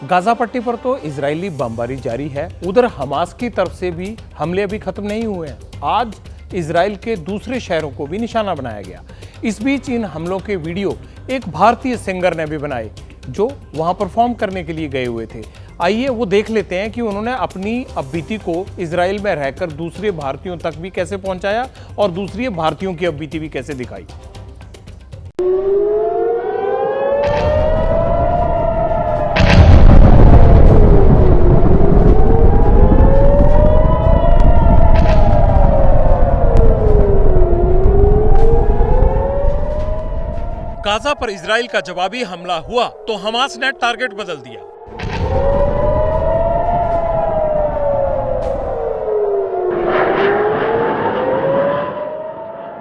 Gaza पट्टी पर तो इजरायली बमबारी जारी है, उधर हमास की तरफ से भी हमले अभी खत्म नहीं हुए हैं। आज इजराइल के दूसरे शहरों को भी निशाना बनाया गया। इस बीच इन हमलों के वीडियो एक भारतीय सिंगर ने भी बनाए जो वहां परफॉर्म करने के लिए गए हुए थे। आइए वो देख लेते हैं कि उन्होंने अपनी अपबीती को इजराइल में रहकर दूसरे भारतीयों तक भी कैसे पहुंचाया और दूसरे भारतीयों की अपबीती भी कैसे दिखाई। गाजा पर इजराइल का जवाबी हमला हुआ तो हमास ने टारगेट बदल दिया।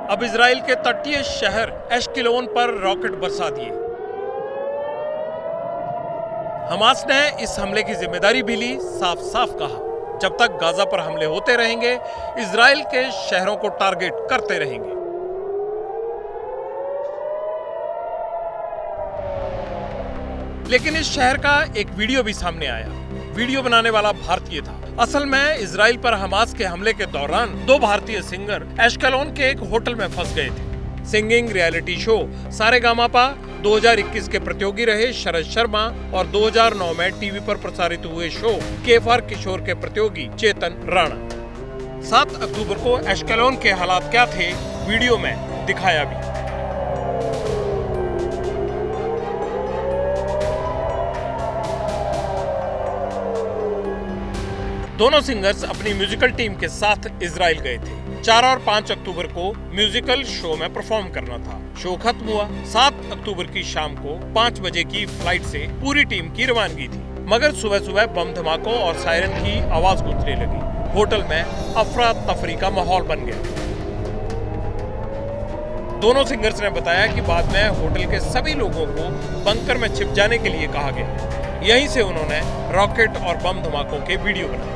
अब इजराइल के तटीय शहर एश्केलोन पर रॉकेट बरसा दिए। हमास ने इस हमले की जिम्मेदारी भी ली, साफ साफ कहा जब तक गाजा पर हमले होते रहेंगे इजराइल के शहरों को टारगेट करते रहेंगे। लेकिन इस शहर का एक वीडियो भी सामने आया। वीडियो बनाने वाला भारतीय था। असल में इजराइल पर हमास के हमले के दौरान दो भारतीय सिंगर एश्केलोन के एक होटल में फंस गए थे। सिंगिंग रियलिटी शो सारेगामापा 2021 के प्रतियोगी रहे शरद शर्मा और 2009 में टीवी पर प्रसारित हुए शो केफार किशोर के प्रतियोगी चेतन राणा। 7 अक्टूबर को एश्केलोन के हालात क्या थे वीडियो में दिखाया भी। दोनों सिंगर्स अपनी म्यूजिकल टीम के साथ इजराइल गए थे। 4 और 5 अक्टूबर को म्यूजिकल शो में परफॉर्म करना था। शो खत्म हुआ। 7 अक्टूबर की शाम को 5 बजे की फ्लाइट से पूरी टीम की रवानगी थी, मगर सुबह सुबह बम धमाकों और सायरन की आवाज गूंजने लगी। होटल में अफरा तफरी का माहौल बन गया। दोनों सिंगर्स ने बताया कि बाद में होटल के सभी लोगों को बंकर में छिप जाने के लिए कहा गया। यहीं से उन्होंने रॉकेट और बम धमाकों के वीडियो बनाए।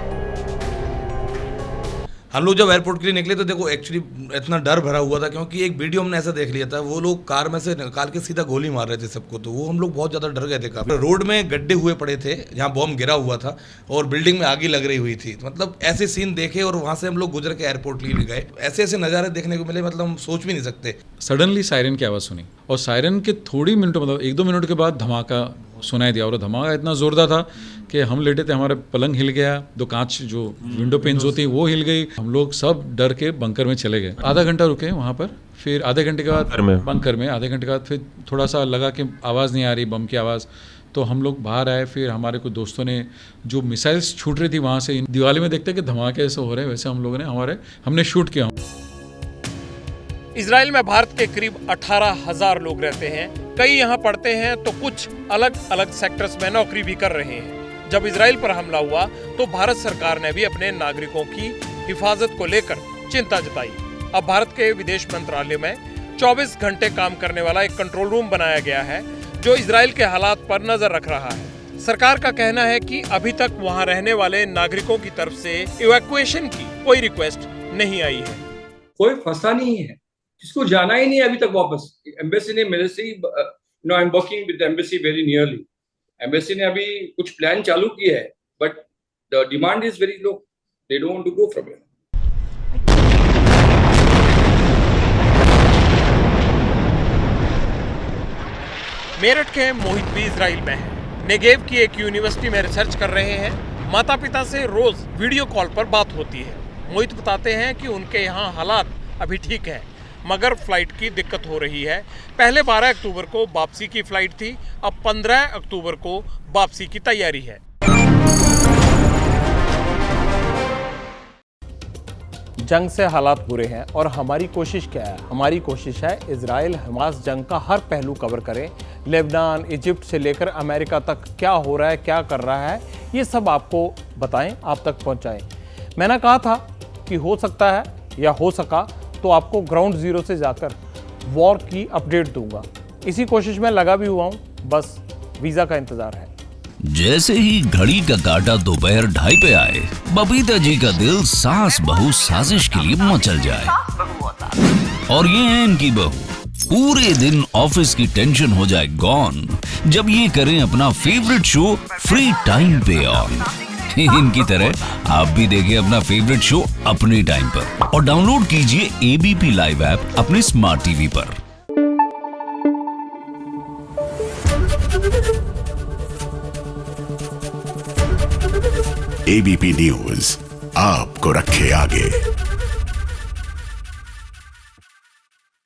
हम लोग जब एयरपोर्ट के लिए निकले तो देखो एक्चुअली इतना डर भरा हुआ था क्योंकि एक वीडियो हमने ऐसा देख लिया था, वो लोग कार में से निकाल के सीधा गोली मार रहे थे सबको, तो वो हम लोग बहुत ज़्यादा डर गए थे। काफी रोड में गड्ढे हुए पड़े थे जहाँ बॉम्ब गिरा हुआ था और बिल्डिंग में आगी लग रही हुई थी। मतलब ऐसे सीन देखे और वहाँ से हम लोग गुजर के एयरपोर्ट लिए गए। ऐसे ऐसे नज़ारे देखने को मिले, मतलब हम सोच भी नहीं सकते। सडनली सायरन की आवाज़ सुनी और सायरन के थोड़ी मिनटों मतलब 1-2 मिनट के बाद धमाका सुनाई दिया और धमाका इतना जोरदार था कि हम लेटे थे, हमारे पलंग हिल गया, 2 कांच जो विंडो पेन्स होती है वो हिल गई। हम लोग सब डर के बंकर में चले गए। आधा घंटा रुके वहाँ पर, फिर आधे घंटे के बाद बंकर में आधे घंटे के बाद फिर थोड़ा सा लगा कि आवाज़ नहीं आ रही बम की आवाज़, तो हम लोग बाहर आए। फिर हमारे कुछ दोस्तों ने जो मिसाइल्स छूट रही थी वहाँ से, दिवाली में देखते कि धमाके ऐसे हो रहे हैं वैसे हम लोगों ने हमने शूट किया। इजराइल में भारत के करीब 18,000 लोग रहते हैं। कई यहाँ पढ़ते हैं तो कुछ अलग अलग सेक्टर्स में नौकरी भी कर रहे हैं। जब इजराइल पर हमला हुआ तो भारत सरकार ने भी अपने नागरिकों की हिफाजत को लेकर चिंता जताई। अब भारत के विदेश मंत्रालय में 24 घंटे काम करने वाला एक कंट्रोल रूम बनाया गया है जो इजराइल के हालात पर नजर रख रहा है। सरकार का कहना है कि अभी तक वहाँ रहने वाले नागरिकों की तरफ से इवैक्यूएशन की कोई रिक्वेस्ट नहीं आई है। कोई फंसा नहीं है, जिसको जाना ही नहीं है अभी तक वापस। एम्बेसी ने मेरे से I am working with embassy very nearly. Embassy ने अभी कुछ प्लान चालू किया है, but the demand is very low. They don't want to go from here. Meerut के मोहित भी इजराइल में है। नेगेव की एक यूनिवर्सिटी में रिसर्च कर रहे हैं। माता पिता से रोज वीडियो कॉल पर बात होती है। मोहित बताते हैं कि उनके यहाँ हालात अभी ठीक है, मगर फ्लाइट की दिक्कत हो रही है। पहले 12 अक्टूबर को वापसी की फ्लाइट थी, अब 15 अक्टूबर को वापसी की तैयारी है। जंग से हालात बुरे हैं और हमारी कोशिश क्या है? हमारी कोशिश है इजराइल हमास जंग का हर पहलू कवर करें। लेबनान, इजिप्ट से लेकर अमेरिका तक क्या हो रहा है, क्या कर रहा है, ये सब आपको बताएं, आप तक पहुंचाएं। मैंने कहा था कि हो सकता है या हो सका तो आपको ग्राउंड जीरो से जाकर वॉर की अपडेट दूंगा। इसी कोशिश में लगा भी हुआ हूं, बस वीजा का इंतजार है। जैसे ही घड़ी का काटा दोपहर 2:30 पे आए, बबीता जी का दिल सास बहू साजिश के लिए मचल जाए। और ये है इनकी बहू पूरे दिन ऑफिस की टेंशन हो जाए गॉन जब ये करें अपना फेवरेट शो फ्री टाइम पे ऑन। इनकी तरह आप भी देखिए अपना फेवरेट शो अपने टाइम पर और डाउनलोड कीजिए एबीपी लाइव ऐप अपने स्मार्ट टीवी पर। एबीपी न्यूज आपको रखे आगे।